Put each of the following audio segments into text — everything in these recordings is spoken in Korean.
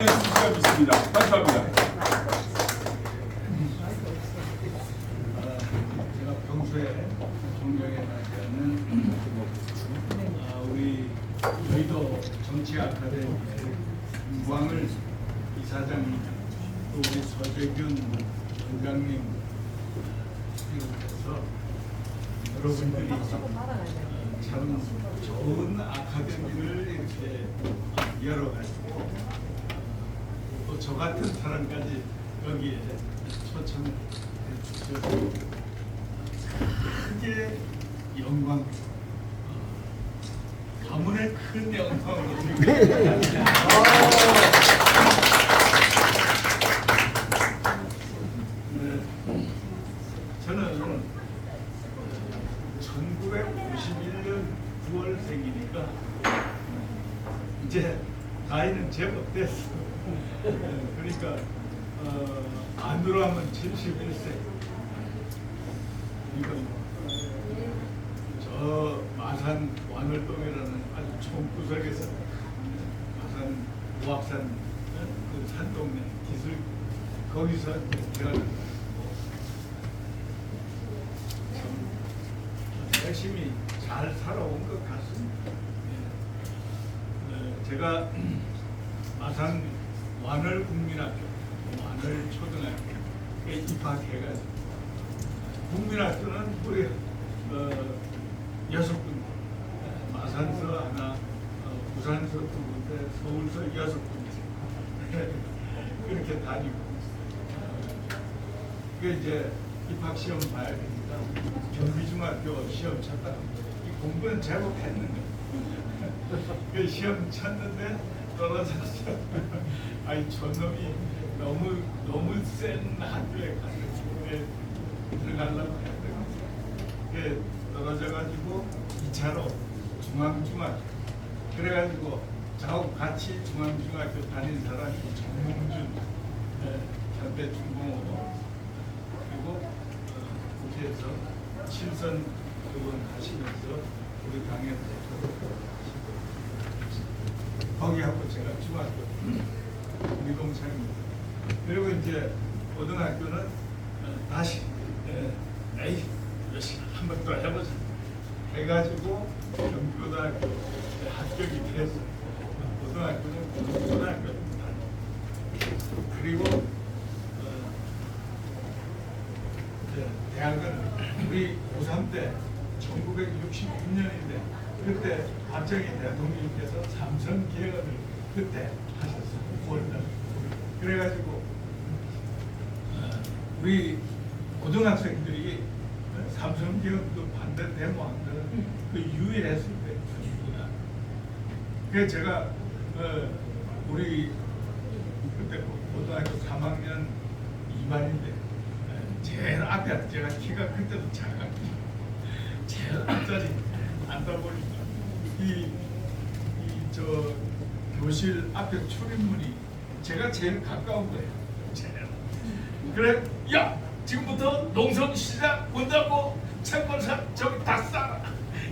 수가 있습니다. 감사합니다. 제가 평소에 존경해하지 않는 우리 여의도 정치 아카데미 김광을 이사장님 또 우리 서재균 원장님 비롯해서 여러분들이 참 좋은 아카데미를 이렇게 열어가지고 또 저 같은 사람까지 여기에 초청해 주셔서 크게 영광, 가문의 큰 영광으로 드립니다. 저는 1951년 9월생이니까 이제 나이는 제법 됐어. 그러니까 안으로 하면 71세. 그러니까 저 마산 완월동이라는 아주 총구석에서 마산 오악산 그 산동네 기술 거기서 제가 참 열심히 잘 살아온 것 같습니다. 제가 마산 완월국민학교, 완월초등학교에 입학해가지고 국민학교는 무려 6군데, 마산서 하나, 부산서 2군데, 서울서 6군데 그렇게 다니고 그 이제 입학시험 봐야 되니까 경기중학교 시험 쳤다가 이 공부는 제법 했는데 그 시험 쳤는데 떨어졌어. 아이 저놈이 너무 센 학교에 가서 들어가려고 했는데 떨어져가지고 2차로 중앙중학교 그래가지고 저하고 같이 중앙중학교 다닌 사람이 정몽준 현대중공업 그리고 국회에서 7선 의원 하시면서 우리 당에서 거기하고 제가 중학교 우리 동창입니다. 그리고 이제 고등학교는 다시 에이 한 번 더 해보자 해가지고 경기고등학교 합격이 돼서 고등학교는 고등학교 그리고 대학은 우리 고3 때 1966년인데 그때 박정희 대통령께서 삼성 개헌을 그때 하셨어요. 9월달. 그래가지고 우리 고등학생들이 삼성 개헌도 반대 데모하는 그 유일했을 때입니다. 그래서 제가 우리 그때 고등학교 3학년 2반인데 제일 앞에 제가 키가 그때도 작았고 제일 앞자리 앉다 보니까 저 교실 앞에 출입문이 제가 제일 가까운 거예요. 그래, 야 지금부터 농성 시작 문 닫고 채권사 저기 다 싸라.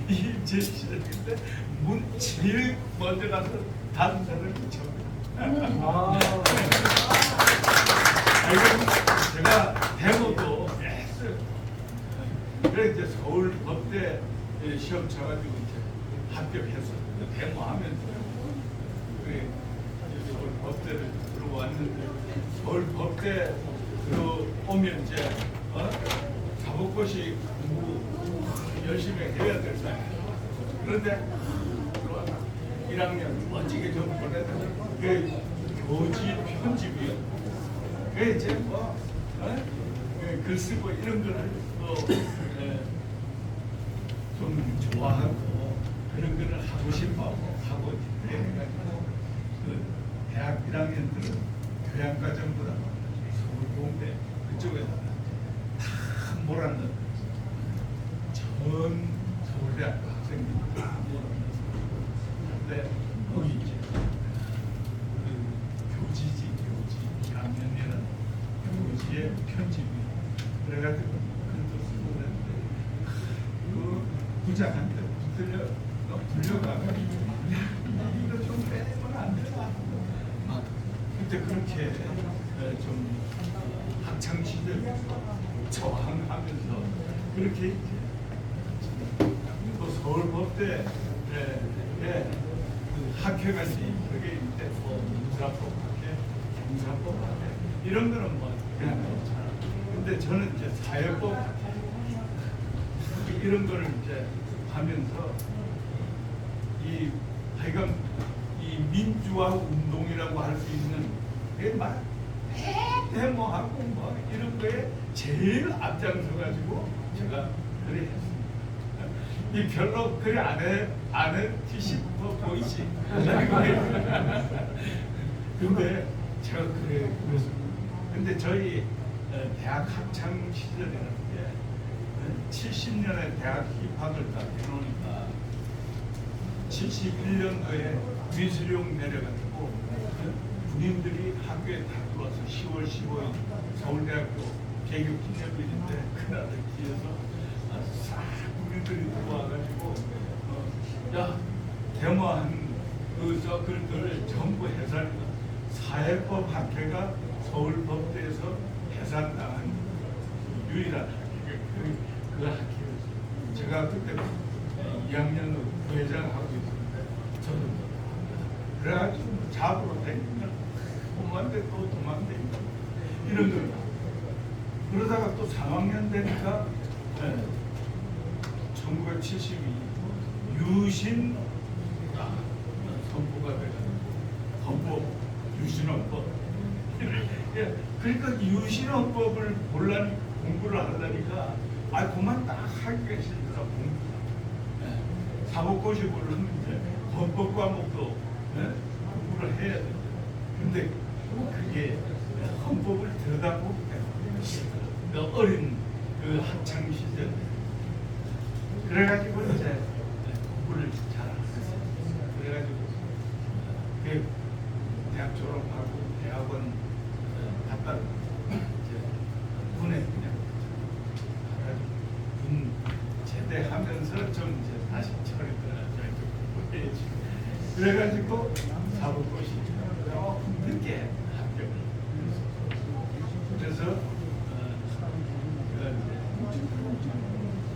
이 제 시절인데 문 제일 먼저 가서 닫은 사람이 저거예요. 제가 데모도 했어요. 그래 이제 서울 법대 시험 쳐가지고 이제 합격해서 데모하면서 그래 서울 법대를 들어왔는데 서울 법대 들어오면 이제 사법고시 공부 열심히 해야 될 사람. 그런데 1학년 멋지게 좀 보내서 그 교지 편집이요. 그 이제 뭐 글 쓰고 이런 거를 좀 좋아하고 그런 거를 하고 싶어하고 하고 그래가지고 그 대학 1학년들은 교양과정보다 서울공대 그쪽에다가 다 몰아넣는 전 서울대학교 학생들 다 몰아넣어서 근데 거기 이제 그 교지지 1학년에는 교지의 편집이 그래가지고 글도 쓰고 그랬는데 그 부장한테 불려가가지고 이거 좀 빼면 안 되나 막 그때 그렇게 좀 학창 시절 저항하면서 그렇게 이제 또 서울법대 그 학회가 이제 그게 이제 뭐 민사법 학회, 경사법 학회 이런 거는 뭐 그냥 괜찮아. 근데 저는 이제 사회법 학회 이런 거를 이제 하면서 이 하여간 이 민주화 운동이라고 할 수 있는 막 데모하고 뭐 이런 거에 제일 앞장서 가지고 제가 그래 했습니다. 이 별로 그래 안해 티시부터 보이지. 근데 제가 그랬습니다. 근데 저희 대학 학창 시절에는 70년에 대학 입학을 다 해놓으니까 71년도에 미술용 내려가지고 군인들이 학교에 다 들어와서 10월 15일 서울대학교 개교기념일인데 그날을 기해서 싹 군인들이 들어와가지고 야 데모한 글들을 전부 해산 사회법 학회가 서울법대에서 해산당한 유일한 학회 그 학회였어요. 제가 그때 2학년 부회장하고 있었는데 저도 그래가지고 잡으러 다니면 엄마한테 또 도망다니고 이런 걸 그러다가 또 3학년 되니까 1972 유신 선포가 돼가지고 헌법 유신헌법 그러니까 유신헌법을 본란 공부를 하려니까 그만 딱 하기가 싫더라. 사법고시를 하면 이제 헌법 과목도 공부를 해야 돼. 근데 그게 헌법을 들여다보기가 싫더라. 어린 그 학창 시절. 그래가지고 이제 공부를 잘 안 했어요. 그래가지고 그 대학 졸업하고 대학원 갔다가 이제 군에 그냥 가가지고 군 제대하면서 좀 이제 다시 철이 들어가지고 그래가지고 사법고시 늦게 합격을 그래서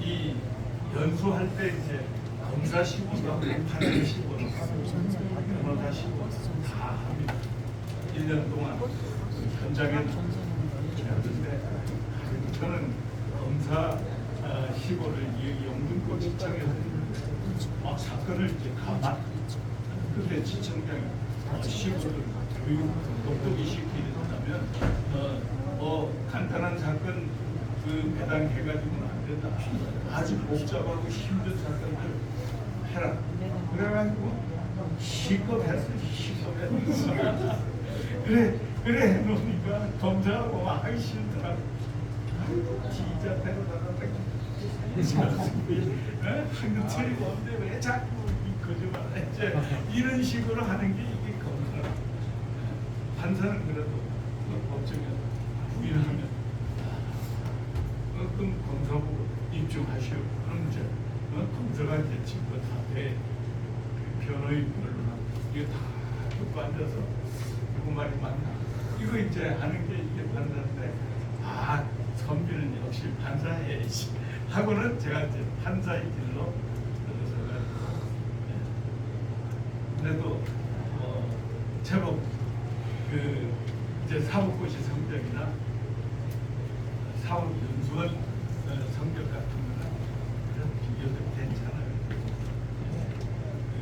이 연수할 때 이제 검사 시고도 판사 시고 변호사 시고 다 합니다. 1년 동안 현장에 했는데 저는 검사 시고를 영등포지청에서 막 사건을 이제 가만 근데 지청장이 시고를 교육 똑똑히 시키려면 간단한 사건 그 배당해가지고는 안 된다. 아주 복잡하고 힘든 사건을 해라. 그래가지고 시급했어. 그래 해놓으니까 검사하고 막 하기 싫더라고. 아이고 진짜 데려다가 한국 틀리고 없는데 왜 자꾸 거짓말 이제 이런 식으로 하는 게 이게 검사. 판사는 그래도 법정에 부인하면 그럼 검사 보고 입증하시오. 그럼 이제 검사가 이제 증거 다 돼. 변호인 변론하고 이게 다 듣고 앉아서 누구 말이 맞나. 이거 이제 하는 게 이게 판사인데 선비는 역시 판사해야지 하고는 제가 이제 판사의 길로 들어서가 그래도 제법 그 이제 사법고시 성적이나 사법 연수원 성적 같은 거는 그런 비교도 괜찮아요. 그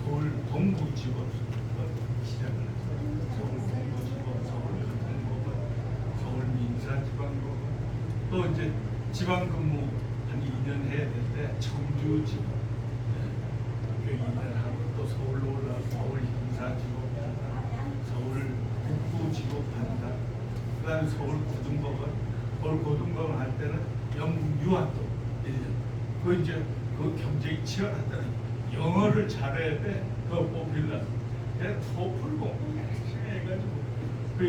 서울 동부지법부터 시작을 했어요. 서울 동부지법, 서울 교통법원, 서울 민사지방법원 또 이제 지방근무 한 2년 해야 될 때 청주지법 그 2년 하고 또 서울로 올라와서 서울 형사지법 서울 북부지법 판사 그 다음에 서울 고등법원 서울 고등법원 할 때는 영국 유학도 1년 그 이제 그 경쟁이 치열하다는 영어를 잘해야 돼. 그거 뽑히려고 내가 토플 공부 열심히 해가지고 그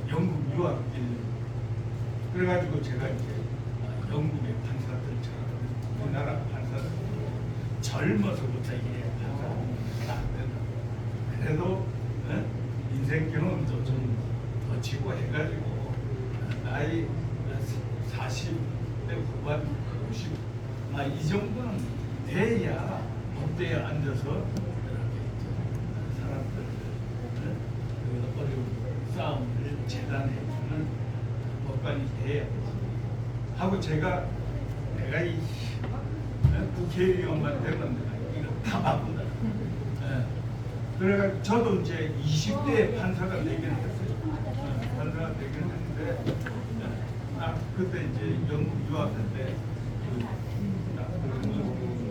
영국 유학 1년 그래가지고 제가 이제 영국의 판사들처럼 우리나라 판사들 젊어서부터 이게 판사가 안 된다. 그래도 인생 경험도 좀 더 지고 해가지고 나이 40대 후반 50, 이 정도는 돼야 법대에 앉아서 이렇게 사람들 그 어려운 싸움을 재단해주는 법관이 돼야 되지. 하고 내가 이 국회의원만 되면 이거 다 바꾼다. 그래가 저도 이제 20대 판사가 되긴 했어요. 판사가 되긴 했는데 그때 이제 영국 유학할 때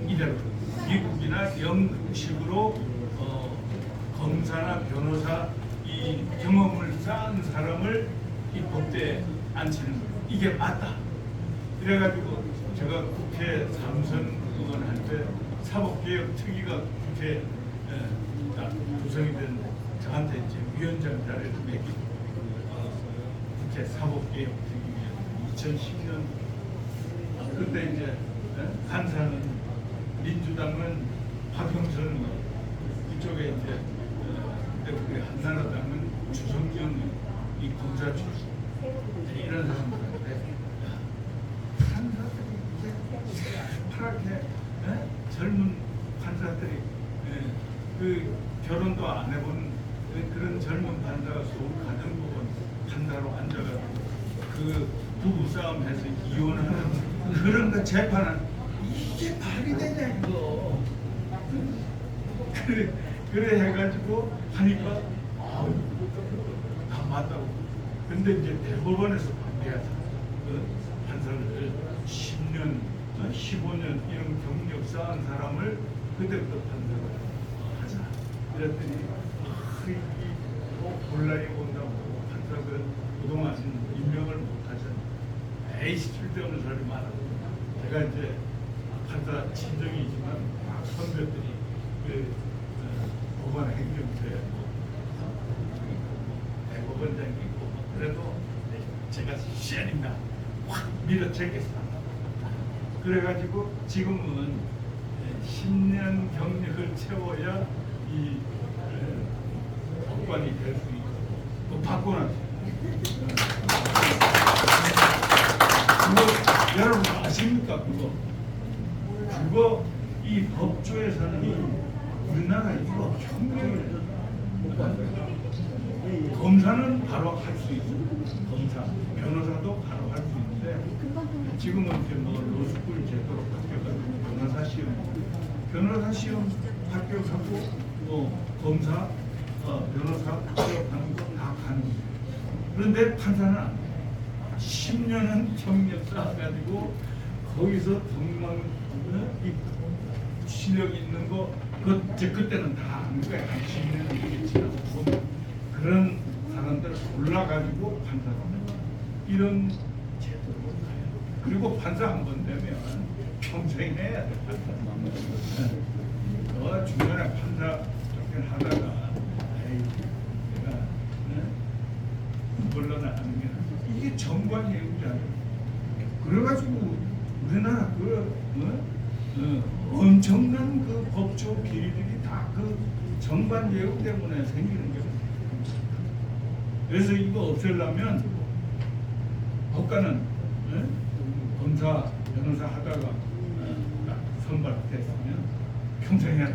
이대로 미국이나 영국식으로 검사나 변호사 이 경험을 쌓은 사람을 이 법대에 앉히는 거예요. 이게 맞다. 그래가지고 제가 국회 3선 의원할 때 사법개혁 특위가 국회에 딱 구성이 됐는데 저한테 이제 위원장 자리를 맡기고 국회 사법개혁 특위 2010년 그때 이제 판사는 민주당은 박형선 이쪽에 이제 우리 한나라당은 주성경 이 검사 출신 이런 사람들인데 판사들이 이제 파랗게 젊은 판사들이 그 결혼도 안 해본 그런 젊은 판사가 서울 가정법원 판사로 앉아가지고 그 부부싸움해서 이혼하는 그런 거 재판은 이게 말이 되냐 이거. 그래 해가지고 하니까 다 맞다고. 근데 이제 대법원에서 반대하자. 그 판사를 10년, 15년 이런 경력 쌓은 사람을 그때부터 판사를 하자. 이랬더니 곤란이 온다고 판사들 그동안 임명을 못하잖아. 에이씨 쓸데없는 소리 말하고. 제가 이제 판사 친정이지만 선배들이 그 법원 행정처에 대법원장이 있고 그래도 제가 시안입니다. 확 밀어채겠습니다. 그래가지고 지금은 10년 경력을 채워야 이 법관이 될 수 있고 바꿔놨어요. 그거 여러분 아십니까? 그거 이 법조에서는 우리나라 이거 혁명을 검사는 바로 할 수 있어. 검사, 변호사도 바로 할 수 있는데 지금은 이제 뭐 로스쿨 제도로 바뀌어가지고 변호사 시험 합격하고 검사, 변호사 합격하는 거 다 가능해요. 그런데 판사는 안 돼. 10년은 경력 쌓아가지고 거기서 정말 이 실력 있는 거 그때는 다 아는 거야. 한 10년이 지나서 그런 사람들을 골라가지고 판사가 이런 제도로 가요. 그리고 판사 한 번 되면 평생 해야 돼. 중간에 판사 쫓겨 하다가 내가 물러나는 게 이게 정관예우잖아요. 그래가지고 우리나라 엄청난 그 법조 비리들이 다 그 정관예우 때문에 생기는 거예요. 그래서 이거 없애려면 법관은 검사, 변호사 하다가 선발됐으면 평생 해라.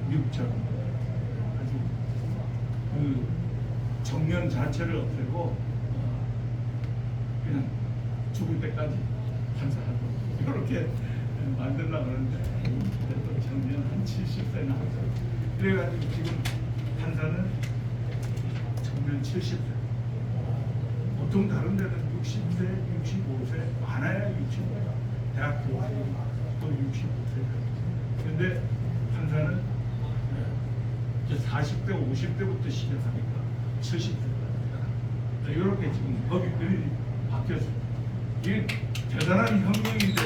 미국처럼 아주 그 정년 자체를 없애고 그냥 죽을 때까지 판사하고 이렇게 만들려고 그러는데 그래도 정년 한 70세 나왔어요. 그래가지고 지금 판사는 정년 70세. 보통 다른 데는 60세, 65세, 많아야 65세. 대학교 또 65세. 근데 판사는 이제 40대, 50대부터 시작하니까 70세까지. 이렇게 지금 법이 바뀌었어요. 이게 대단한 혁명인데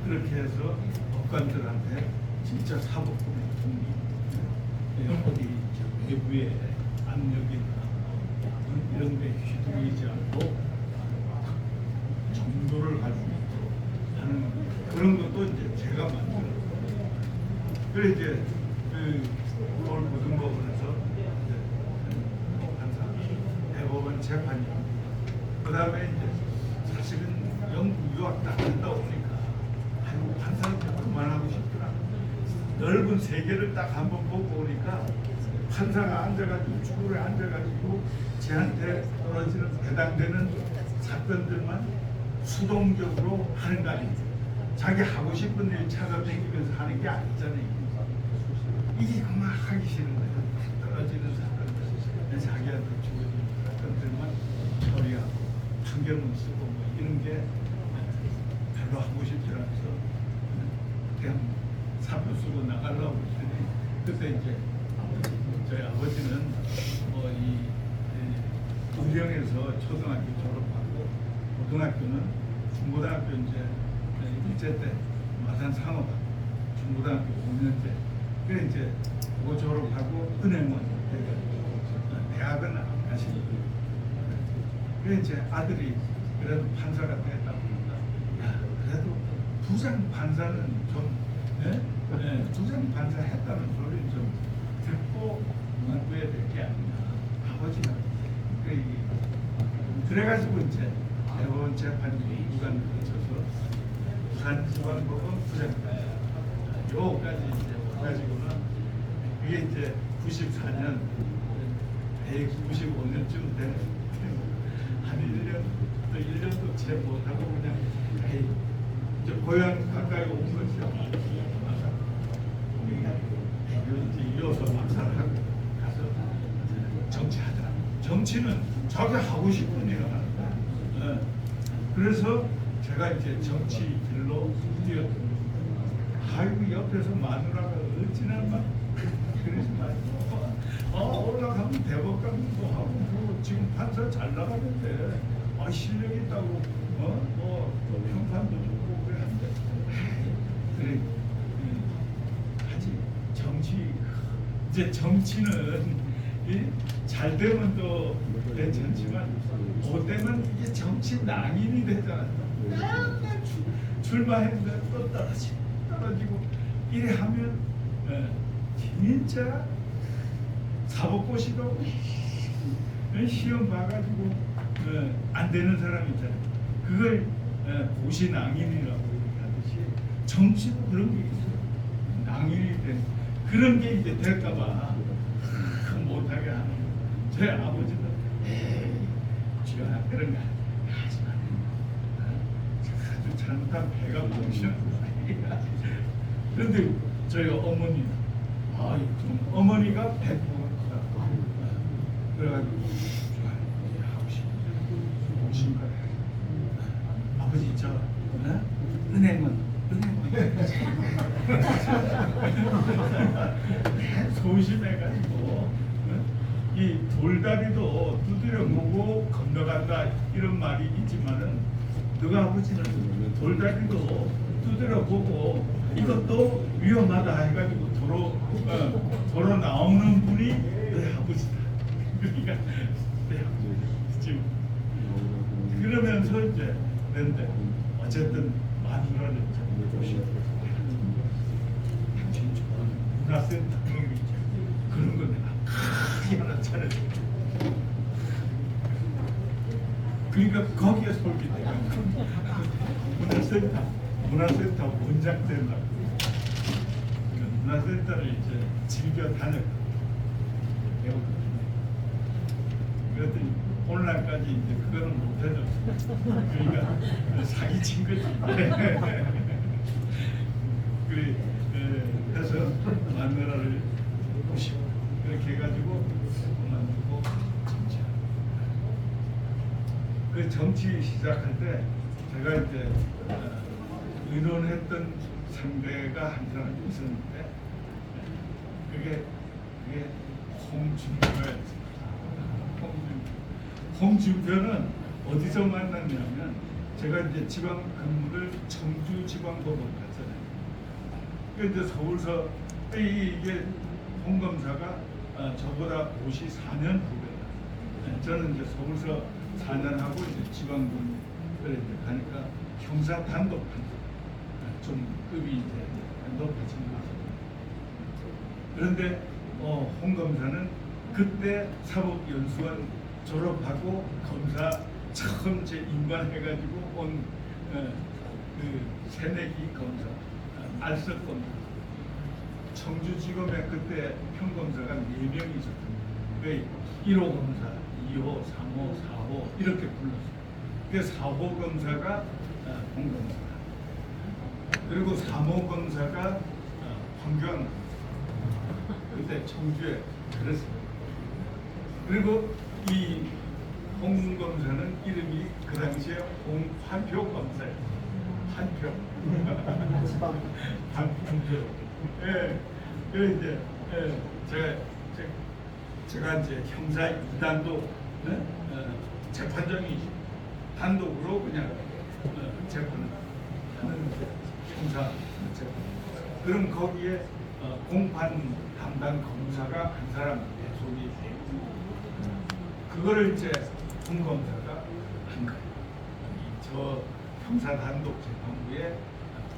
그렇게 해서 법관들한테 진짜 사법권의 독립, 어디 외부의 압력이나 이런 데 휘둘리지 않고 정도를 가지고 있도록 하는 그런 것도 이제 제가 만들었어요. 그래 이제 그 서울고등법원에서 판사, 대법원 재판이, 그 다음에 이제 사실은 영국 유학 딱 갔다 오니까 아이고 판사는 좀 그만하고 싶더라. 넓은 세계를 딱 한번 보고 오니까 판사가 앉아가지고 주부에 앉아가지고 쟤한테 떨어지는 해당되는 사건들만 수동적으로 하는 거 아니지. 자기 하고 싶은 일 찾아다니면서 하는 게 아니잖아요. 이게 그만 하기 싫은 거야. 떨어지는 사건들, 자기한테 주어지는 사건들만 처리하고 판결문 쓰고 뭐 이런 게 별로 하고 싶지 않아서 그냥 사표 쓰고 나가려고 했더니 그때 이제 저희 아버지는 뭐이 의령에서 초등학교 졸업하고 고등학교는 중고등학교 이제 일제 때 마산 상업 중고등학교 5년제 그래 이제 그거 졸업하고 은행원 돼가지고 대학은 안 가시고 그래 이제 아들이 그래도 판사가 됐다 보니까 야 그래도 부장 판사는 좀 부장 판사 했다는 소리를 좀 듣고 그만둬야 될 게 아니냐 아버지가 그래가지고 이제 대법원 재판이 구간 거쳐서 부산지방법원 부장까지 요까지 이제 와가지고는 그게 이제 94년 195년쯤 되는 한 1년 또 1년도 채 못하고 그냥 이제 고향 가까이 온 거죠. 이제 이어서 막살하고 가서 정치하더라. 정치는 자기 하고 싶은 일을 하는 거야. 그래서 제가 이제 정치 길로 뛰었던 아이고 옆에서 마누라가 어찌나 막 그러지 말고 올라가면 대법관도 하고 뭐 지금 판사 잘 나가는데 실력 있다고 뭐 평판도 좋고 그래 한데 그래 하지 정치 이제 정치는 잘 되면 또 괜찮지만 못 되면 이게 정치 낭인이 되잖아. 출마했는데 또 떨어지고 이래 하면 진짜 사법고시도 시험 봐가지고 안 되는 사람 있잖아요. 그걸 고시낭인이라고 하듯이 정치도 그런 게 있어요. 낭인이 된 그런 게 이제 될까봐 못하게 하는 거예요. 저희 아버지도 쥐가 그런 거 하지 마. 아주 잘못하면 배가 뭉치는 거야. 그런데 저희 어머니, 좀 어머니가 100%가 크다. 그래가지고 하고 싶은 거예요. 아버지 저 은행은 소심해가지고 이 돌다리도 두드려 보고 건너간다 이런 말이 있지만은 너가 아버지는 돌다리도 두드려 보고 이것도 위험하다 해가지고 도로 나오는 분이 내 아버지다. 그러니까 내 아버지 지금 그러면서 이제 그런데 어쨌든 마누라를 모시고 당신 좋아하는 문화센터 그런 거 내가 크게 하나 차려줘. 그러니까 거기에 솔깃해가 문화센터 원장 된다고. 문화센터를 이제 즐겨 다녔거든요. 그랬더니 오늘날까지 이제 그거는 못 해줬어. 그러니까 사기친 거지. 그래 해서 마누라를 모시고 그렇게 해가지고 그만두고 정치하고. 그 정치 시작할 때 제가 이제 의논했던 상대가 한 사람 있었는데 그게 홍준표였어요. 홍준표는 어디서 만났냐면 제가 이제 지방 근무를 청주지방법원 갔잖아요. 이제 서울서 이게 홍 검사가 저보다 54년 후배다. 저는 이제 서울서 4년 하고 이제 지방군 이제 가니까 형사 단독 판사 좀 급이 이제 높아진 거죠. 그런데 홍 검사는 그때 사법연수원 졸업하고 검사 처음 제 임관해가지고 온 그 새내기 검사, 알석 검사. 청주지검에 그때 평검사가 4명이 있었거든요. 1호 검사, 2호, 3호, 4호 이렇게 불렀어요. 그 4호 검사가 홍 검사, 그리고 3호 검사가 황교안 그때 청주에 그랬어요. 그리고 이 홍 검사는 이름이 그 당시에 홍환표 검사예요. 한표. 한표. 예. 그래서 이제 제가 이제 형사 2단도 재판장이 단독으로 그냥 재판을 하는 형사 재판. 그럼 거기에 공판 담당 검사가 한 사람 속이 그거를 이제 홍 검사가 한 거예요. 저 형사 단독 재판부의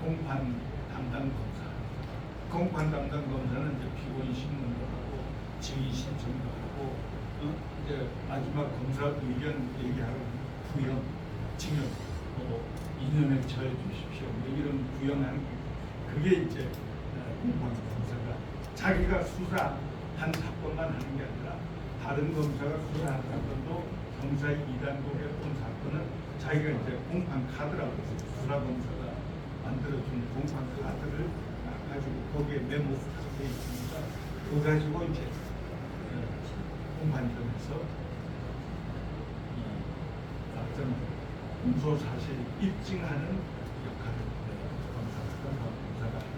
공판 담당 검사. 공판 담당 검사는 이제 피고인 신문도 하고 증인 신청도 하고 이제 마지막 검사 의견 얘기하고 구형, 징역 2년을 처해 주십시오. 이런 구형하는 그게 이제 공판 검사가 자기가 수사한 사건만 하는 게 아니라 다른 검사가 수사한 사건도 검사 2단독에 온 사건은 자기가 이제 공판 카드라고 해서 수사 검사가 만들어준 공판 카드를 가지고 거기에 메모가 돼 있으니까 그거 가지고 이제 공판점에서 어떤 공소 사실 입증하는 역할을 검사가 하는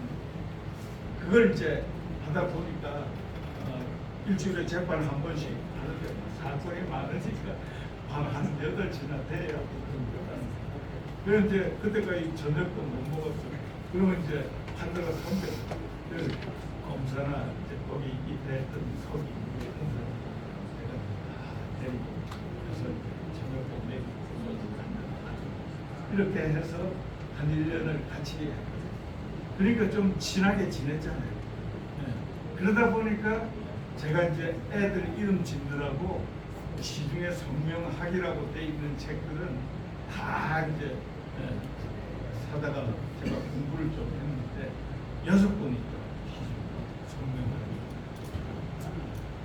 그걸 이제 하다 보니까 일주일에 재판 한 번씩 하는데 사건이 많으니까 밤 한 8시나 돼야 그래서 이제 그때까지 저녁도 못 먹었어요. 그러면 이제 판사가 선배 검사나 이제 거기 입대했던 서기 내가 데리고 그래서 저녁도 먹이고 이렇게 해서 한 1년을 같이 했거든요. 그러니까 좀 친하게 지냈잖아요. 네. 그러다 보니까 제가 이제 애들 이름 짓느라고 시중에 성명학이라고 돼 있는 책들은 다 이제 사다가 제가 공부를 좀 했는데 6권이 있더라고요. 성명학이.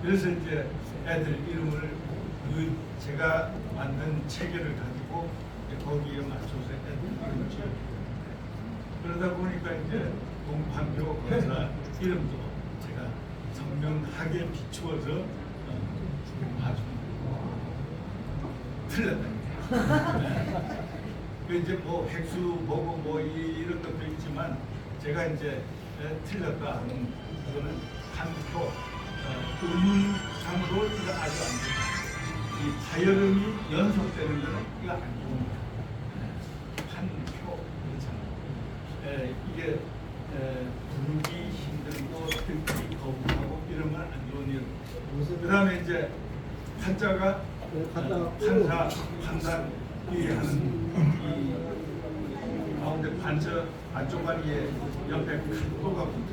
그래서 이제 애들 이름을 그 제가 만든 체계를 가지고 거기에 맞춰서 애들 이름을 지어요. 그러다 보니까 이제 공판표 검사 이름도 제가 성명학에 비추어서 아주 틀렸다. 그 이제 뭐 획수 보고 뭐 이런 것도 있지만 제가 이제 틀렸다 하는 그거는 한표 음상으로 이거 아주 안 좋다. 이 파열음이 연속되는 거는 이거 안 좋습니다. 한표 그렇잖아요. 이게 부르기 힘들고 듣기 거부하고 이러면 안 좋은 일. 그 다음에 이제 한자가 판사, 판단 이 하는 이 가운데 반저 안쪽가리에 옆에 칼도가 붙은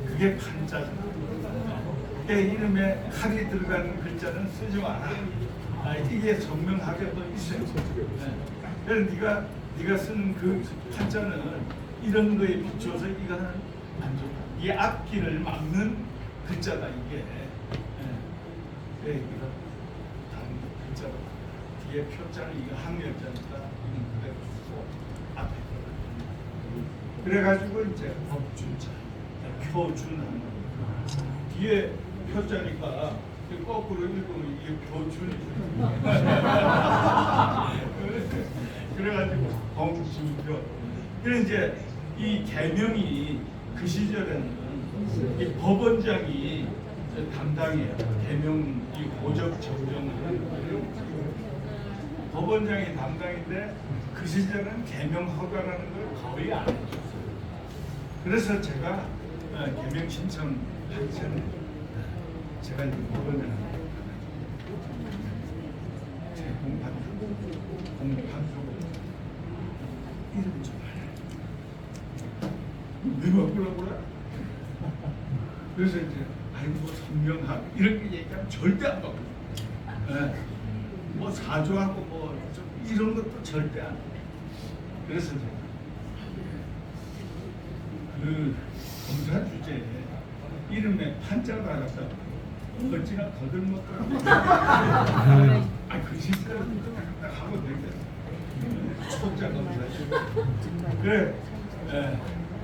그게 판자잖아요. 내 이름에 칼이 들어가는 글자는 쓰지 마라. 이게 성명학에도 있어요. 그래서 네가 쓰는 그 판자는 이런 거에 비춰서 이거는 안 좋다. 이 앞길을 막는 글자다 이게. 이거 다른 글자로 뒤에 표자는 이거 항렬자니까 이건 그대로 쓰고 앞에 그래가지고 이제 법준자, 표준하는 뒤에 표자니까 거꾸로 읽으면 이게 표준이죠. 그래가지고 홍준표. 그래 이제 이 개명이 그 시절에는 이 법원장이 담당해요. 개명 이 고적 정정을 법원장이 담당인데 그 시절은 개명 허가라는 걸 거의 안 해줬어요. 그래서 제가 개명 신청 하기 전에 제가 이제 법원장한테 제 공판표 이름 좀 하래. 왜 바꾸라고 그래? 그래서 이제 아이고 뭐 선명하고 이렇게 얘기하면 절대 안 받고, 예. 뭐 사주하고 뭐 좀 이런 것도 절대 안 해. 그래서 이제 그 검사 주제에 이름에 판자가 알았다. 어찌나 거들먹거리고 글씨를 하고 되겠다. 초자 검사. 그래.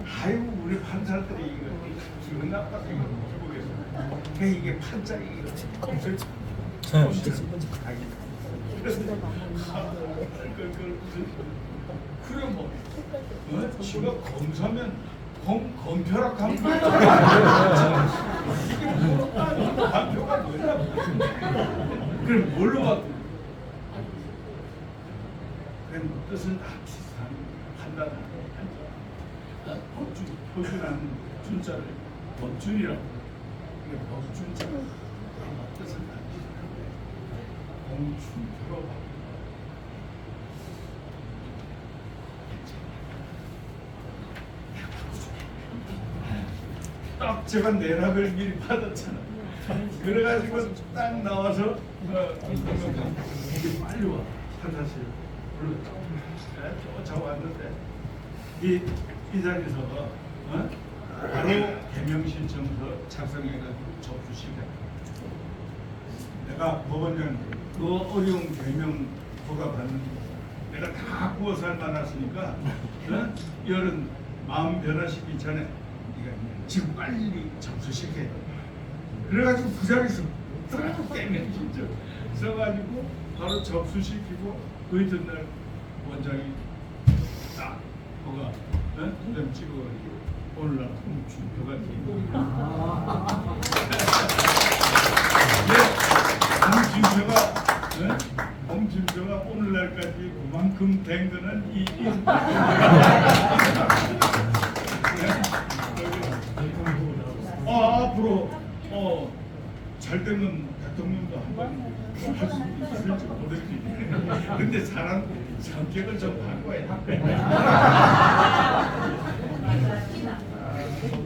아이고 우리 판사들이 이거 기분 나빠서 이거 못 보겠어. 그래 이게 판자 이거 검사. 그래 뭐 지가 검사면 검표라 감표 이게 뭐 감표가 뭐냐. 그럼 뭘로 바꾸고 그럼 뜻은 다 비슷한 판단하는 법준 표준하는 준자를 법준이라고. 이게 법준자 뜻은 다 비슷한데 공준표로 바꾸고 딱 제가 내락을 미리 받았잖아. 그래가지고 딱 나와서 이게 빨리 와 판사실 불렀다. 쫓아왔는데 이 자리에서 바로 개명 신청서 작성해가지고 접수시켜. 내가 법원장 그 어려운 개명 허가 받는 거 내가 다 구워 살만했으니까 열은 마음 변화시키기 전에 지금 빨리 접수시켜야 돼. 그래가지고 그 자리에서 딱 깨면 진짜 써가지고 바로 접수시키고 그 이튿날 원장이 딱 뭐가 그다음 찍어가지고 오늘날 홍준표가 홍준표가 오늘날까지 그만큼 된 거는 이 앞으로 잘 되면 대통령도 한번 할 수 있을지 모르겠지. 근데 사람 성격을 좀 바꿔야 돼.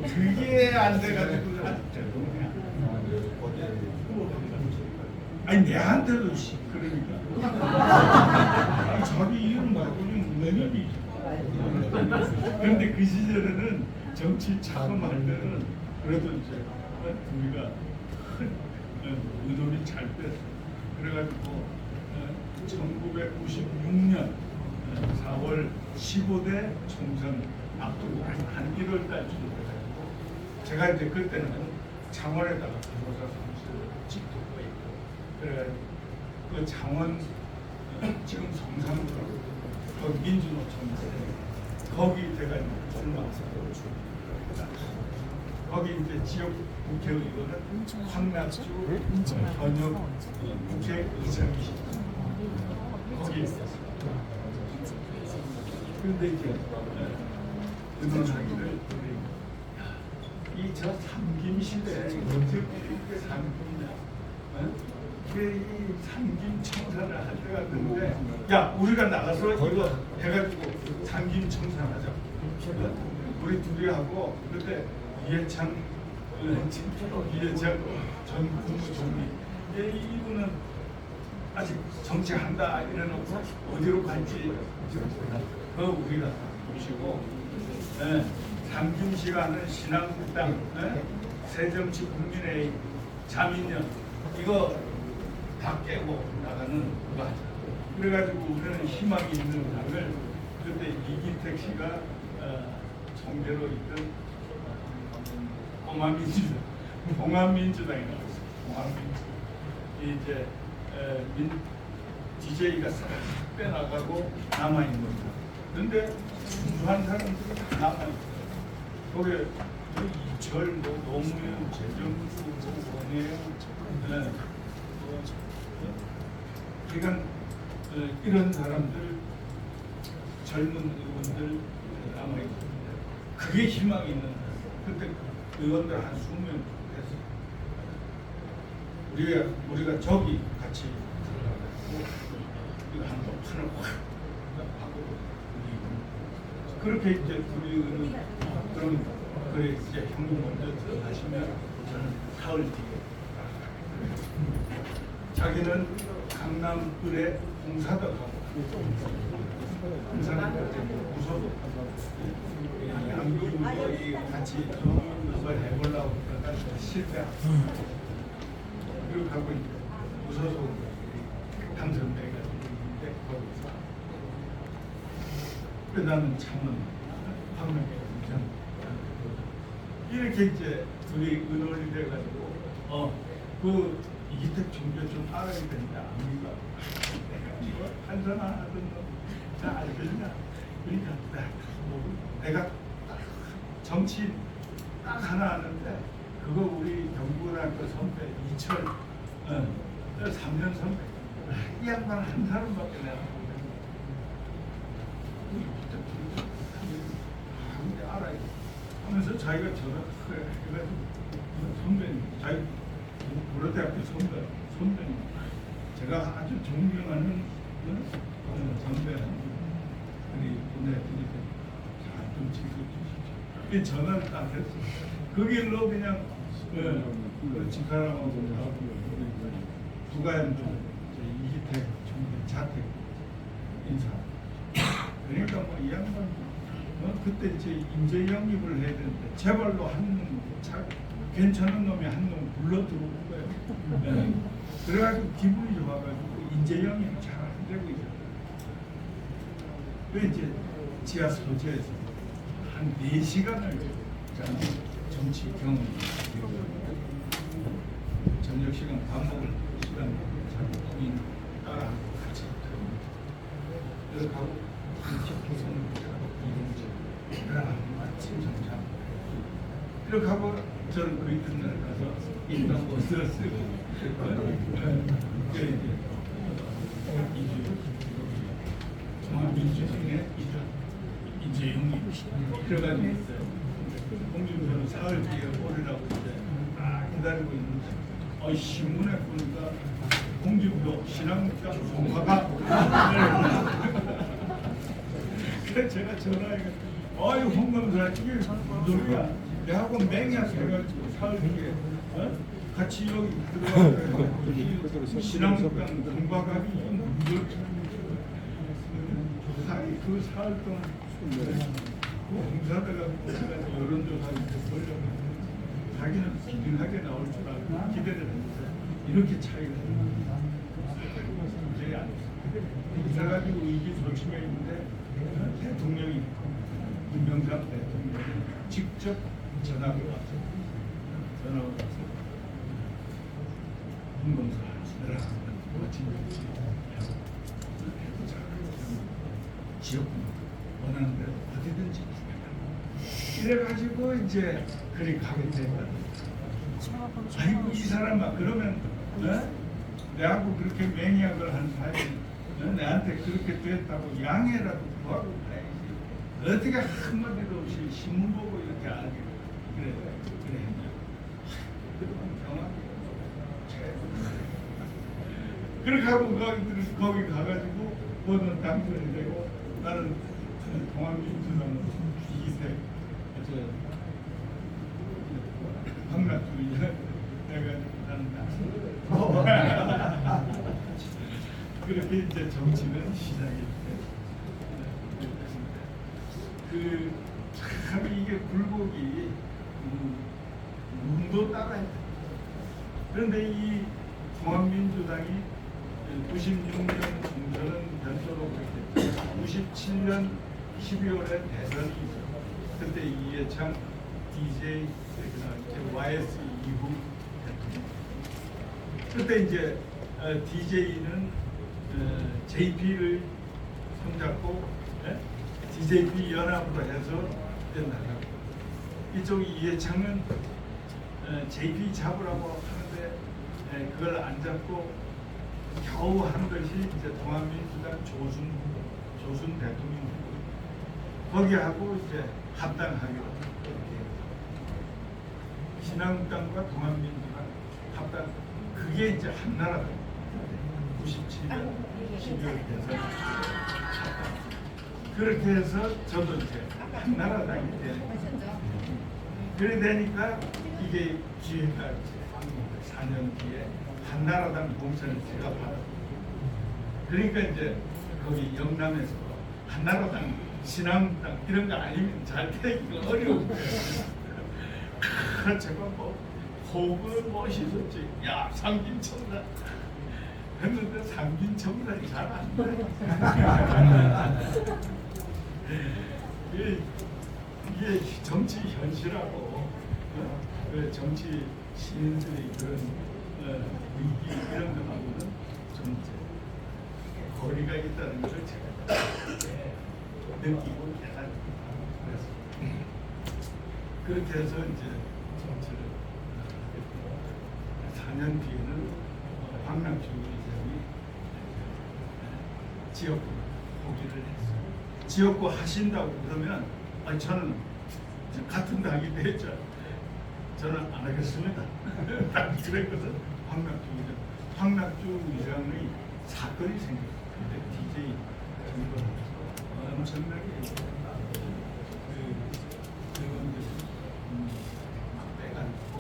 그게 안 돼가지고 아니 내한테도 그러니까 자기 이름 바꾸면 매너리죠. 그런데 그 시절에는 정치 차범할 때는 그래도 이제 우리가 의도를 잘 뺐어. 그래가지고 1996년 4월 15대 총선 앞두고 한 1월달쯤 돼가지고 제가 이제 그때는 창원에다가 변호사 사무실을 짓고 있고 그래 그 창원 지금 성산으로 그 민주노총 거기 제가 출마해서 거기 이제 지역 국회의원은 황낙주 현역 국회의장이시죠. 거기 있었어요. 그런데 이제 의논하기를 이저 삼김 시대에 어떻게 이렇게 삼김이냐? 이 삼김 청산을 할 때가 됐는데 야 우리가 나가서 이거 해가지고 삼김 청산하자. 우리 둘이 하고 그때 이해창 전 국무총리 이분은 아직 정치한다 이래놓고 어디로 갈지 우리가 보시고 삼김씨가는 신한국당 새정치국민의 자민련 이거 다 깨고 나가는 거 하자. 그래가지고 우리는 희망이 있는 당을 그때 이기택 씨가 총재로 있던 공화민주당이 나왔어요. 공화민주. 이제 DJ가 싹 빼나가고 남아있는 겁니다. 그런데 순수한 사람들이 남아있어요. 거기에 이철, 노무현, 재정부, 원혜영, 그러니까 이런 사람들, 젊은 의원들 남아있습니다. 그게 희망이 있는 거예요. 그때 의원들 한 20명 됐어요. 우리가 저기 같이 들어가고 이거 한번 판을 확 하고 그렇게 이제 우리는 그럼 그래 이제 형님 먼저 들어가시면 사흘 뒤에 자기는 강남을에 공사도 가고 공사까지 무서워 양국이 같이 그걸 해보려고 그러다가 실패하고 그리고 가고 무서워서 당선돼가지고 거기서 그 나는 참은 황명계 이렇게 이제 둘이 의논이 돼가지고 그 이기택 종교 좀 알아야 된다. 우리가 내가 뭐 한전하던 다 알겠냐? 그러니까 내가 딱 정치 딱 하나 아는데 그거 우리 경북고등학교 선배 이철 3년 선배 이 양반 한 사람밖에 내가 알아야 돼. 하면서 자기가 전화 해가지고 선배님, 자기 고려대학교 선배님, 제가 아주 존경하는 선배 우리 보내드리니까 잘좀 지켜주십시오. 이 전화를 딱 했어. 그 길로 그냥 집사람하고 부가연 이기택 총재 자택 인사. 그러니까 뭐 이 양반 그때 이제 인재 영입을 해야 되는데 제발로 한 놈, 괜찮은 놈이 한 놈 불러 들어온 거예요. 네. 그래가지고 기분이 좋아가지고 인재 영입이 잘 안 되고 있어요. 그 이제 지하 소재에서 한 4시간을 정치 경험, 저녁 시간 밥 먹을 시간 자기 부인 따라하고 같이 이렇게 하고 아침 정장 이렇게 하고 저는 그 이튿날 가서 인당 옷을 쓰고 민주당에 이제 영입 들어가지고 있어요. 홍준표는 사흘 뒤에 오리라고 이제 기다리고 있는데 신문에 보니까 홍준표 신앙장 성화가 그래 제가 전화해가지고 아유 홍감사 이게 무슨 소리야 내하고 맹약 해가지고 사흘 뒤에 같이 여기 들어가서 신앙장 동박하기 그 사흘 동안 공사다가 여론조사를 보려고 자기는 기민하게 나올 줄 알고 기대를 했는데 이렇게 차이가 이제 안 됐어요. 그래가지고 의기소침해 있는데 대통령이 김영삼 대통령이 직접 전화가 왔어요. 전화가 와서 홍범사 내가 멋진 지역구 원하는 대로 어디든지 이래가지고 이제 그리 가게 됐다. 아이고 이 사람아 그러면 내하고 그렇게 맹약을 한 사람이 내한테 그렇게 됐다고 양해라도 구하고 가야지. 어떻게 한마디도 없이 신문 보고 이렇게 알게 그래 했냐. 그렇게 하고 거기 가가지고 너는 당선이 되고 나는 통합민주당 이기택 황락주의 내가 나는 그렇게 이제 정치는 시작이 돼. 참 이게 굴곡이 운도 따라야 돼. 그런데 이 통합민주당이 96년 총선은 별도로 그렇게 97년 12월에 대선이 있어요. 그때 이해창 DJ YS 이후 대통령. 그때 이제 DJ는 JP를 손잡고 DJP 연합으로 해서 나가고 이쪽 이해창은 JP 잡으라고 하는데 그걸 안 잡고 겨우 한 것이 이제 통합민주당 조순 대통령 거기하고 이제 합당하기로 신한국당과 통합민주당 합당 그게 이제 한나라당 97년 12월 대선 그렇게 해서 저도 이제 한나라당이 되는 거예요. 그래 되니까 이게 기회가 이제 4년 뒤에 한나라당 공천을 제가 받았고, 그러니까 이제 거기 영남에서 한나라당, 신한당 이런 거 아니면 잘 되기가 어려운 거예요. 제가 뭐 호흡을 멋있었지. 야, 상김청산 했는데 상김청산이 잘 안 돼. 이게 정치 현실하고 그 정치 시민들의 그런 위기 이런 것하고는 좀 이제 거리가 있다는 걸 제가 느끼고 깨달았습니다. 그래서 그렇게 해서 이제 정치를 4년 뒤에는 박남주 의장이 지역구 포기를 했어요. 지역구 하신다고 그러면 저는 같은 당이 되죠. 저는 안 하겠습니다. 딱 그랬거든. 황낙주 의장의 사건이 생겼어요. 그때 DJ 정권에서 엄청나게 막 빼가지고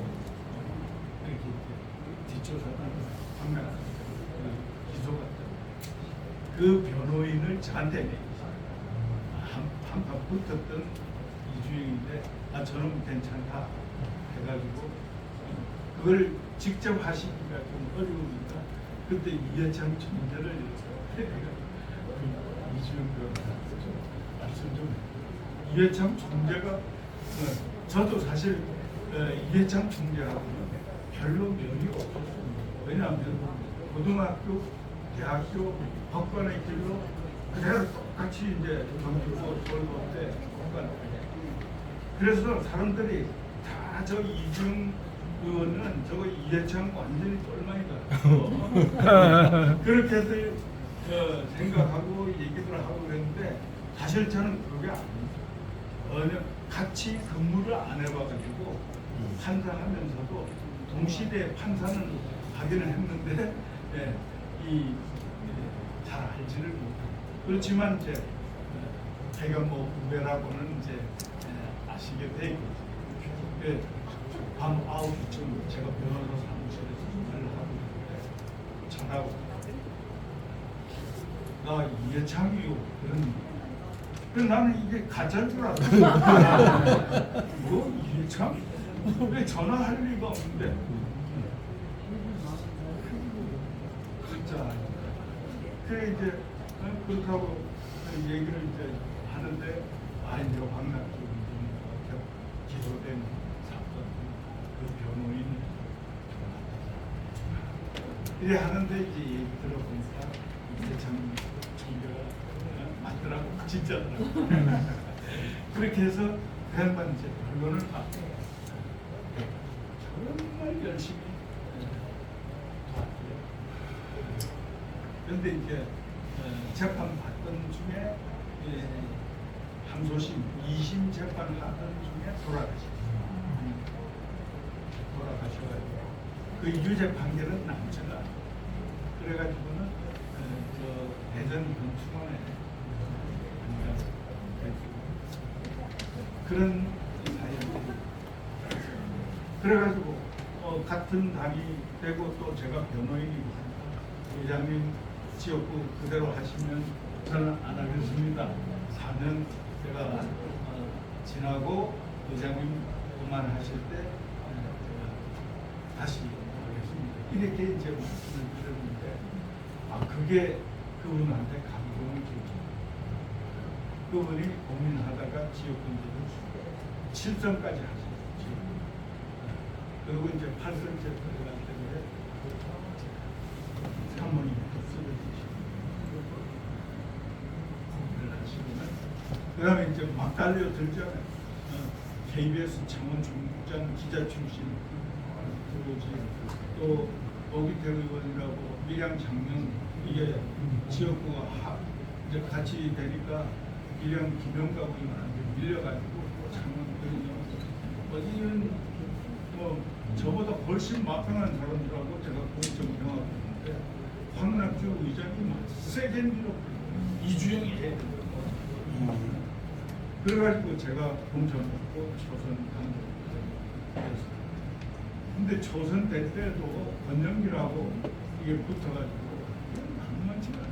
이렇게 뒷조사단 황낙주 기소가 그 변호인을 저한테 내줬어요. 한판 붙었던 이주영인데 저는 괜찮다 해가지고 그걸 직접 하시기가 좀 어려우니까 그때 이해창 총재를 이주영 변호사한테 좀 말씀 좀 해요. 이해창 총재가 저도 사실 이해창 총재하고는 별로 면이 없었습니다. 왜냐하면 고등학교, 대학교, 법관의 길로 그대로 똑같이 이제 경주고 서울고 때 법관. 그래서 사람들이 다 저 이중 의원은 저거 이해창 완전히 똘망이다. 그렇게들 생각하고 얘기들 하고 그랬는데 사실 저는 그게 아닙니다. 같이 근무를 안 해봐가지고 판사하면서도 동시대 판사는 하기는 했는데 잘 알지를 못하고 그렇지만 이제 제가 뭐 후배라고는 이제 아시게 돼 있거든요. 밤 9시쯤 제가 변호사 사무실에서 전화를 하고 있는데 전화가 나 이해창이요 그런 그래서 나는 이게 가짜인 줄 알았어. 뭐 이해창? 왜 전화할 리가 없는데 가짜. 그래 이제 그렇다고 얘기를 이제 하는데 이제 황낙주 기소된 사건 그 변호인 이래 하는데 이제 얘기 들어보니까 이제 참 총재가 맞더라고 진짜더라고. 그렇게 해서 그 양반 이제 결론을 받고 정말 열심히 도왔고요. 그런데 이제 재판 받던 중에 항소심 2심 재판 하던 중에 돌아가셔가지고 그 유죄 판결은 남잖아. 그래가지고는 저 대전 경충원에 그런 사연들이 그래가지고 같은 당이 되고 또 제가 변호인이고 의장님 지역구 그대로 하시면 저는 안 하겠습니다. 4년 제가 지나고 의장님 그만하실 때 다시 하겠습니다. 이렇게 이제 말씀을 드렸는데 그게 그분한테 감동을 주죠. 그분이 고민하다가 지역군들을 7선까지 하셨죠. 그리고 이제 8선째 들어갈 때에 사모님부터 쓰러지시고 고민을 하시고는 그 다음에 이제 막 달려들잖아요. KBS 창원 중국장 기자 출신 들어오지 또 노기태 의원이라고 밀양 장면 이게 지역구가 이제 같이 되니까 밀양 김영가 의원한테 밀려가지고 창원 이런 뭐 저보다 훨씬 마땅한 사람들하고 제가 공정 경험을 했는데 황낙주 의장이 막 세게 밀었고 이주영이 해야 된다고. 그래가지고 제가 공천받고 초선 당대표 근데 조선 될 때도 권영기라고 이게 붙어가지고 만만치가 않아.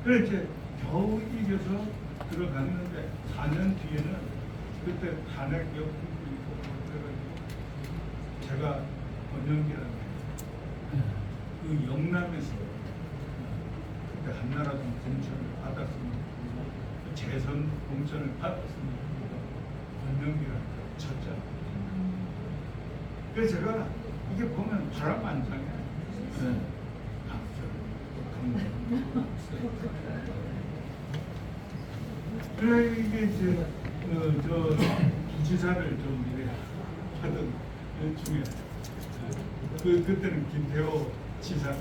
그래 이제 겨우 이겨서 들어갔는데 4년 뒤에는 그때 탄핵 역풍도 있고 그래가지고 제가 권영기라는 그 영남에서 그때 한나라당 공천을 받았습니다. 재선 공천을 받았습니다. 권영기라는 쳤잖아. 그래서 제가 이게 보면 바람만장해. 그래 이게 이제 저 부지사를 좀 이래 하던 중에 그때는 김태호 지사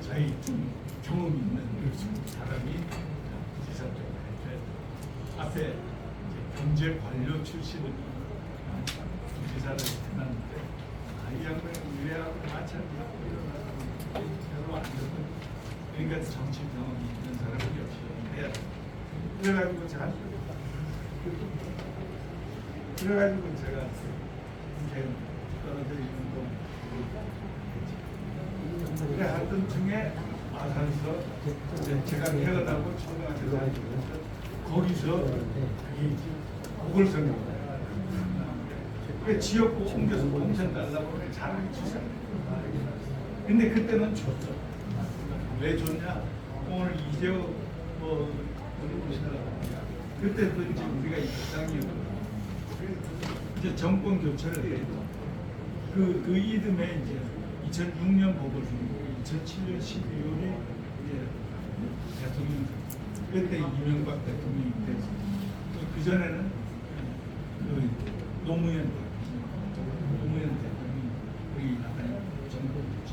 저희 좀 경험 있는 사람이 부지사 쪽에 앞에 이제 경제 관료 출신은 부지사를 해놨는데 이 양반이 우리하고 마찬가지로 별로 안 되고 그러니까 정치 경험이 있는 사람이 없이 해야 돼. 그래가지고 제가 이렇게 떨어져 있는 거 그래 하던 중에 아산서 제가 태어나고 초등학교 거기서 이 보궐선거 그 지역구 옮겨서 공천 달라고 그래 잘하게 주세요. 근데 그때는 줬죠. 왜 줬냐? 오늘 이재호 뭐 어느 곳이더라고. 그때도 이제 우리가 입당이었거든. 이제 정권 교체를 해도 그 이듬해 이제 2006년 보궐선거, 2007년 12월에 이제 대통령 그때 이명박 대통령이 됐어. 그 전에는 노무현 대통령이 우리 나라의 정권 교체.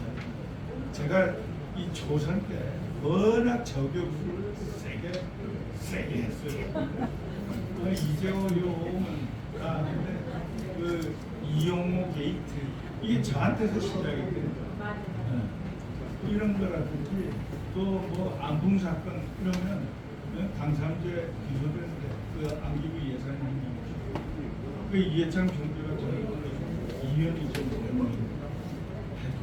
제가 이 조선 때 워낙 저격수를 세게 했어요. 이재호 요는 그 이용호 게이트 이게 저한테서 시작했거든요. 이런 거라든지 또 뭐 안풍 사건 이러면 강삼재 기소됐는데 그 안기부 예산이 그 이해창 총재가 저를 이현이 좀 해줘.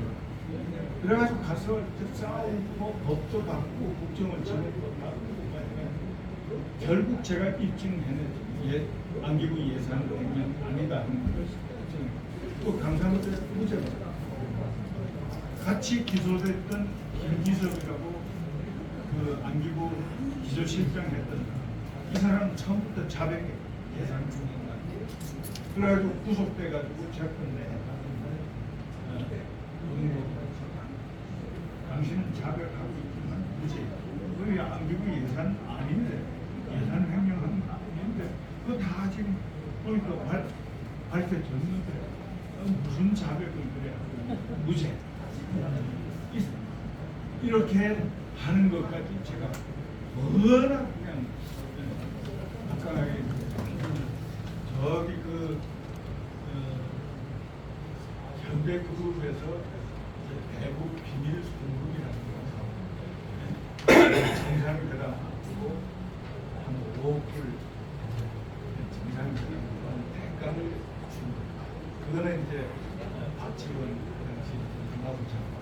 그래가지고 가서 싸우고 법도 받고 국정을 지내고 결국 제가 입증해냈죠. 안기부 예산을 되면 아니다 하는 거였어요. 또 강삼재 무죄가 같이 기소됐던 김기석이라고 그 안기부 기조실장 했던 이 사람은 처음부터 자백해 예산 중인가. 그래가지고 구속돼가지고 재판에 당신은 자백하고 있지만 무죄. 그 안기부 예산 아닌데 예산 횡령한 거 아닌데 그거 다 지금 그러니까 밝혀졌는데 무슨 자백을 그래 무죄. 이렇게 하는 것까지 제가 워낙 그냥 아까 저기 그 현대그룹에서 대북 비밀 송금이라는 거 정상회담 한 5억불 정상회담 대가를 준 거. 그거는 이제 박지원 당시 문화부 장관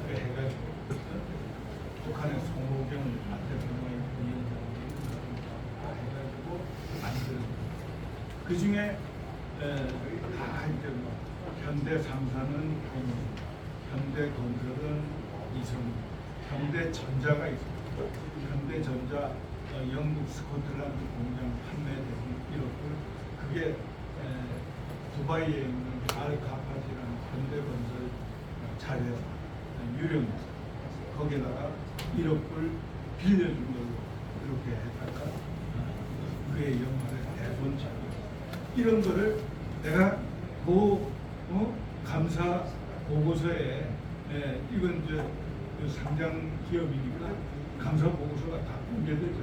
해가지고 북한의 송호경을 대통령의 해가지고 만든 그 중에 다 이제 뭐 현대상사는 현대건설은 이성, 현대전자가 있습니다. 현대전자 영국 스코틀랜드 공장 판매되는 이렇고 그게 두바이에 있는 알카파지라는 현대건설 자회사 유령에서 거기다가 1억 불 빌려준 걸로 그렇게 했다가 그의 영화를 대본 자료 이런 거를 내가 감사 보고서에 이건 이제 그 상장 기업이니까 감사 보고서가 다 공개되죠.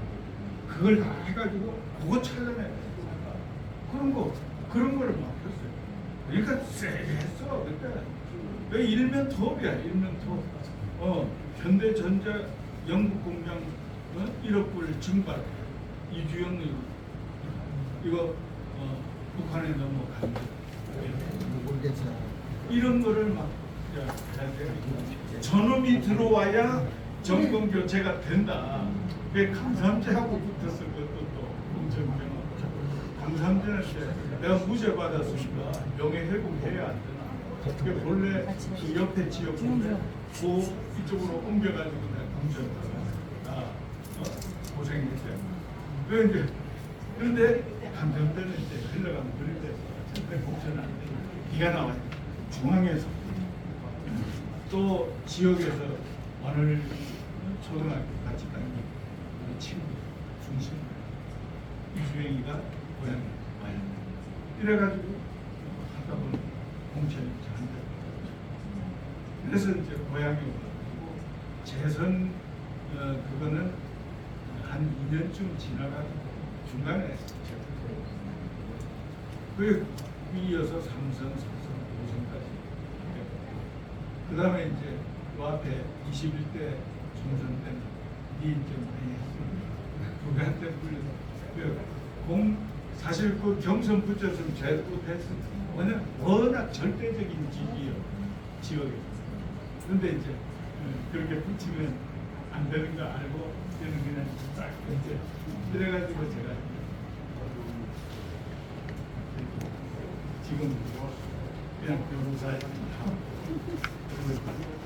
그걸 다 해가지고 그거 찾아내 그런 거를 맡겼어요. 그러니까 세게 했어 그때. 왜 일면 톱이야 일면 톱. 현대전자 영국 공장 1억 불 증발 이주영 이거 북한에 넘어간 거. 이런 거를 막 해야 돼. 저놈이 들어와야 정권 교체가 된다. 왜 강삼재하고 붙었을 것도 또 공정병. 강삼재한테 내가 무죄 받았으니까 명예회복해야 안 되나. 그 본래 그 옆에 지역인데 그 이쪽으로 옮겨가지고 내가 공정병 고생했어요. 그런데 감정되는 이제 흘러가면 그런데 절대 복제는 안 돼. 비가 나와요. 중앙에서 또 지역에서 오늘 초등학교 같이 다니는 우리 친구 중심 이주행이가 고향에 와요. 이래가지고 하다 보니 공천이 잘한다. 그래서 이제 고향에 와가지고 재선 그거는 한 2년쯤 지나가지고 중간에 그 이어서 3선, 4선, 5선까지. 그 다음에 이제 그 앞에 21대 총선 때는 니 이제 많이 했습니다. 그한테 불려서 사실 그 경선 붙였으면 제일 못했습니다. 워낙 절대적인 지지요 지역에. 그런데 이제 그렇게 붙이면 안 되는 거 알고 저는 그냥 딱 이제 그래가지고 제가 지금 그냥 변호사에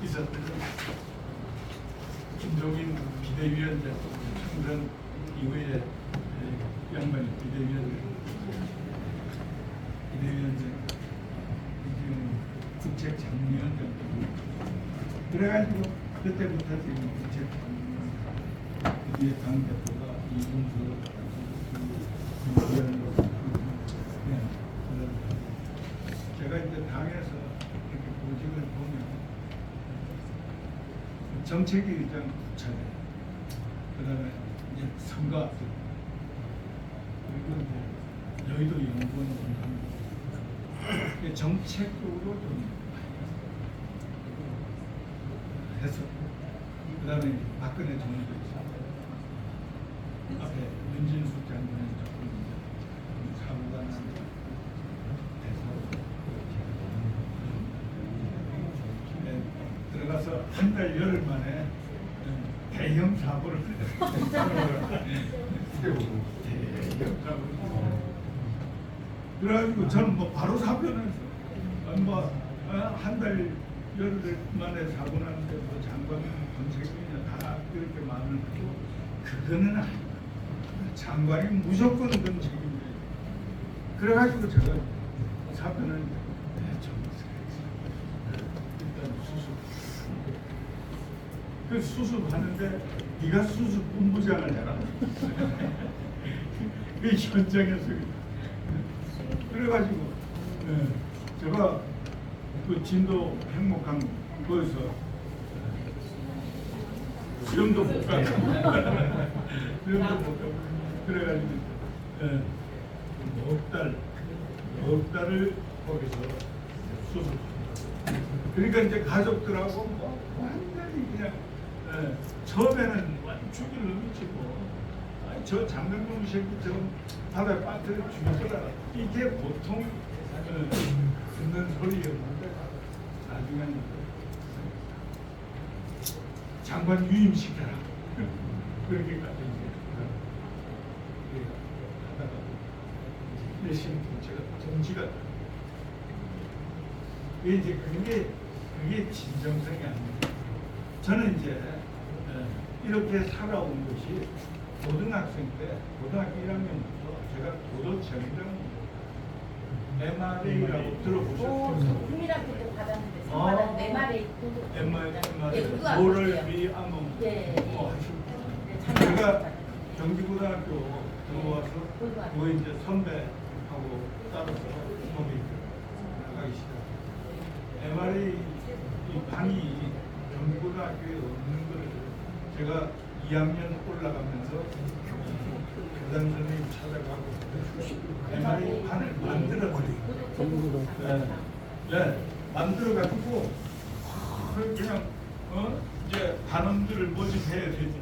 있었던 김종인 비대위원장 총선 이후에 양반이 비대위원장 지금 국책장례위원장 그래가지고 그때부터 지금 국책장례위원장 뒤에 당대표가 이준수 제가 이제 당에서 이렇게 보직을 보면 정책위의장 부차장, 그다음에 이제 선거 앞두고 그리고 이제 여의도 연구원 원장 정책적으로 좀 했었고, 그다음에 박근혜 정부도 있었고 앞에 윤진수 장관은 조금 사고가 난 들어가서 한 달 열흘 만에 대형 사고를 그래가지고 저는 뭐 바로 사표는 뭐한 달 열흘 만에 사고 나는데 뭐 장관 정책이냐 다 그렇게 말을 하고 그거는 아니고 장관이 무조건 그건 책임져요. 그래가지고 제가 사표는 일단 수습하는데 네가 수습 본부장을 해라. 그 현장에서 그래가지고 제가 그 진도 행복한 거기서 수영도 못 가고 수영도 못 가고 그래가지고 넉 달을 거기서 수습. 그러니까 이제 가족들하고 뭐 완전히 그냥 처음에는 죽일 놈이 치고 저 장난감 새끼처럼 바다에 빠뜨려 죽여라. 이게 보통 듣는 소리였는데 나중에는 장관 유임시켜라. 그렇게까지 이제 하다가 내심 제가 정치가 이제 그게 진정성이 아닙니다. 저는 이제 이렇게 살아온 것이 고등학생 때 고등학교 1학년부터 제가 도덕정의당 MRA라고 들어보셨어요? 국민학교 때 받았는데 상 받았는데 MRA 모럴 비암음 뭐 하시고 제가 경기고등학교 들어와서 그 이제 선배하고 따라서 수업이 나가기 시작. MRA 이 반이 경기고등학교에 없는 걸 제가 2학년 올라가면서 교장 선생님 찾아가고 MRA 반을 만들어버리고 만들어가지고 그냥 이제 반원들을 모집해야 되죠.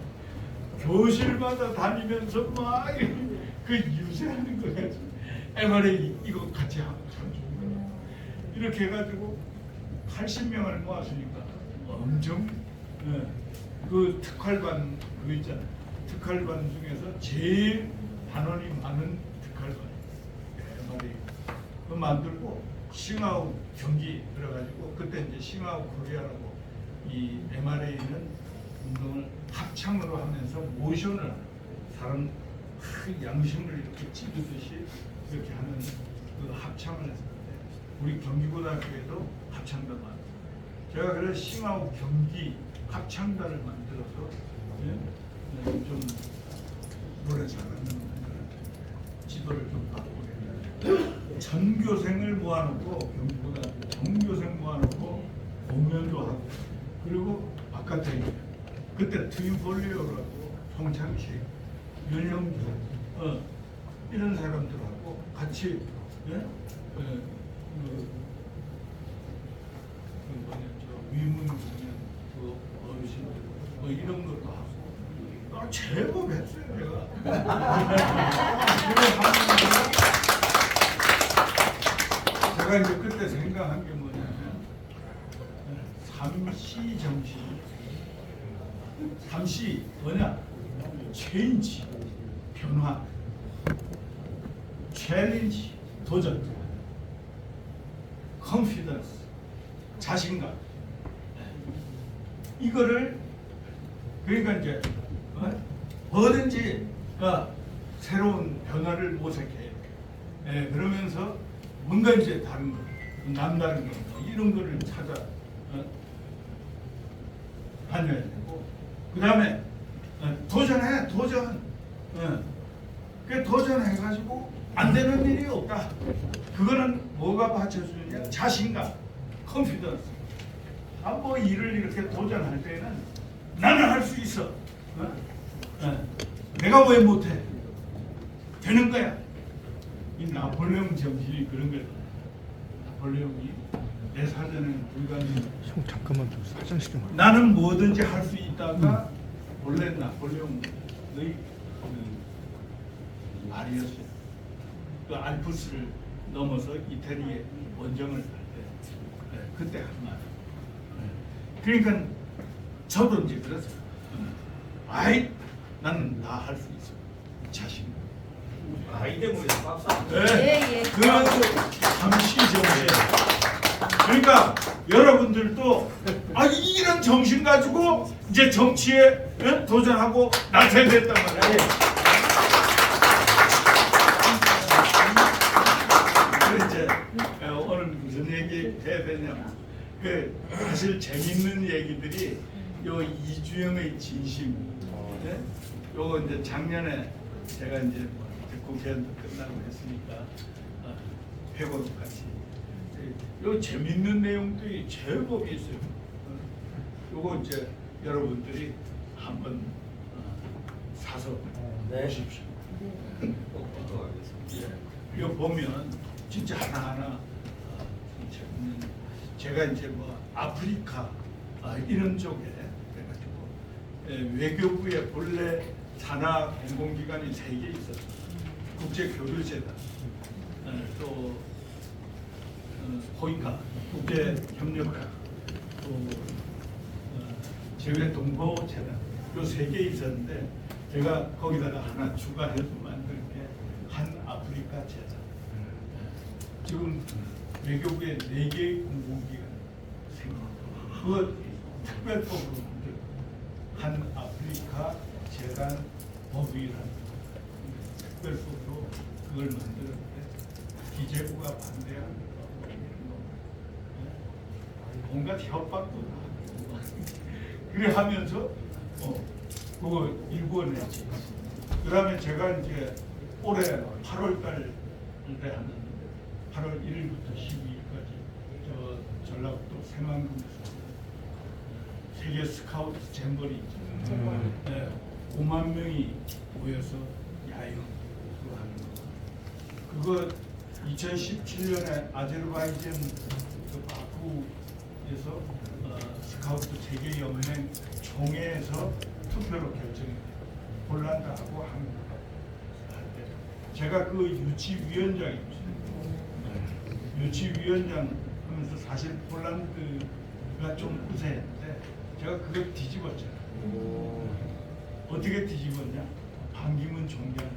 교실마다 다니면서 막 그 유세하는 거예요. MRA 이거 같이 하면 참 좋은 거예요. 이렇게 해가지고 80명을 모았으니까 엄청 그 특활반 그 있잖아요. 특활반 중에서 제일 단원이 많은 특활반이에요. 말이 그 만들고 싱아웃 경기 그래가지고 그때 이제 싱아웃 코리아라고 이 MRA는 운동을 합창으로 하면서 모션을 사람 양심을 이렇게 찌르듯이 이렇게 하는 그 합창을 했었는데 우리 경기고등학교에도 합창단 만들고 제가 그래서 싱아웃 경기 합창단을 만들어서 좀 노래 잘하는 지도를 좀 받고 있는데 전교생을 모아놓고 경기고등학교 전교생 모아놓고 공연도 하고 그리고 바깥에 그때 트윈폴리오라고 송창식, 윤영주 이런 사람들하고 같이 위문 공연 그 어르신들 뭐 이런 것도 하고 제법 했어요 제가 이제 그때 생각한 게 뭐냐면 삼시 정신 삼시 뭐냐 체인지 변화 챌린지 도전 컨피던스 자신감 이거를 그러니까 이제 뭐든지 새로운 변화를 모색해 그러면서 뭔가 이제 다른 거 남다른 거 이런 거를 찾아 다녀야 되고 그 다음에 도전해 도전 그 도전해가지고 안 되는 일이 없다 그거는 뭐가 받쳐주느냐 자신감 컨피던스 뭐 일을 이렇게 도전할 때는 나는 할 수 있어 내가 왜 못해 되는 거야 이 나폴레옹 정신이 그런 거야 나폴레옹이 내 사전에는 불가능 형 잠깐만 좀 화장실 좀 나는 뭐든지 할 수 있다가 원래 나폴레옹의 말이었어요. 그 알프스를 넘어서 이태리에 원정을 갈 때 그때 한 말. 그러니까 저도 이제 그랬어요. 아이 나는 다 할 수 있어. 자신. 이 대목에서 박수. 예. 그 잠시 정신. 그러니까 여러분들도 이런 정신 가지고 이제 정치에 도전하고 나서야 됐단 말이에요. 그래서 이제 오늘 무슨 얘기 해야 되냐면 사실 재밌는 얘기들이 요 이주영의 진심. 요거 이제 작년에 제가 이제 국회의원도 끝나고 했으니까 회고도 같이. 요 재밌는 내용들이 제법 있어요. 요거 이제 여러분들이 한번 사서 보십시오. 이거 보면 진짜 하나하나 재밌는. 제가 이제 뭐 아프리카 이런 쪽에 그래가지고 외교부에 본래 산하 공공기관이 3개 있었어요. 국제교류재단 또 호이카 국제협력가 또 제외동포재단 요 3개 있었는데 제가 거기다가 하나 추가해서 만든 게 한아프리카 재단. 지금 외교부에 4개의 공공기관 생깁니다. 그 특별법으로 만든 한아프리카 재단 법위라는 특별법으로 그걸 만들었는데 기재부가 반대합니다. 온갖 협박도 하고 그래 하면서 그거 일본했지. 그다음에 제가 이제 올해 8월 달에 하는 8월 1일부터 12일까지 저 전라북도 새만금에서 세계 스카우트 잼버리 있죠. 5만 명이 모여서 야영을 하는 거. 그거 2017년에 아제르바이잔 그 바쿠에서 스카우트 세계 연맹 총회에서 투표로 결정했어요. 폴란드하고 한국하고 할 때 제가 그 유치위원장이었어요. 유치위원장 하면서 사실 폴란드가 좀 우세했는데 제가 그걸 뒤집었잖아요. 어떻게 뒤집었냐? 반기문 총장.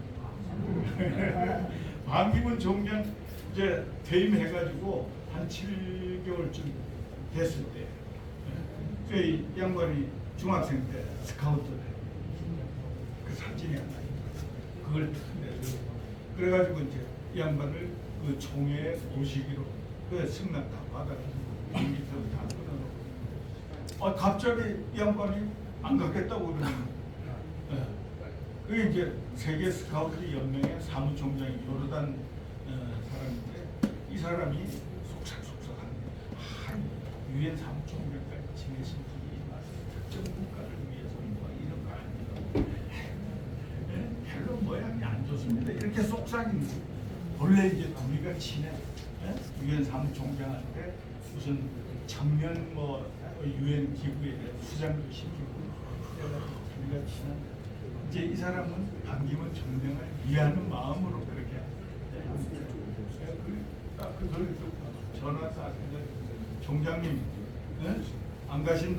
반기문 총장 이제 퇴임해가지고 한 7개월쯤 됐을 때, 이 양반이 중학생 때 스카우트를 해. 그 사진이 안 나요. 그걸 내서 그래가지고 이제 이 양반을 그 총회에 모시기로 그 승낙 다 받아가지고 비행기표도 다 끊어놓고 갑자기 이 양반이 안 가겠다고 그러는 거예요. 그게 이제 세계 스카우트 연맹의 사무총장이 요르단 사람인데 이 사람이 속삭속삭한 한 유엔 사무총장까지 지내신 분이 특정 국가를 위해서 뭐 이런 거 아니고 별로 모양이 안 좋습니다. 이렇게 속삭이는 거예요. 원래 이제 둘이가 친해. 유엔 사무총장한테 무슨 청년 뭐 유엔 기구에 수장도 시키고 둘이가 친한. 이제 이 사람은 반기문 총장을 위하는 마음으로 그렇게 딱 그 소리 듣고 전화 딱 총장님 안 가신다.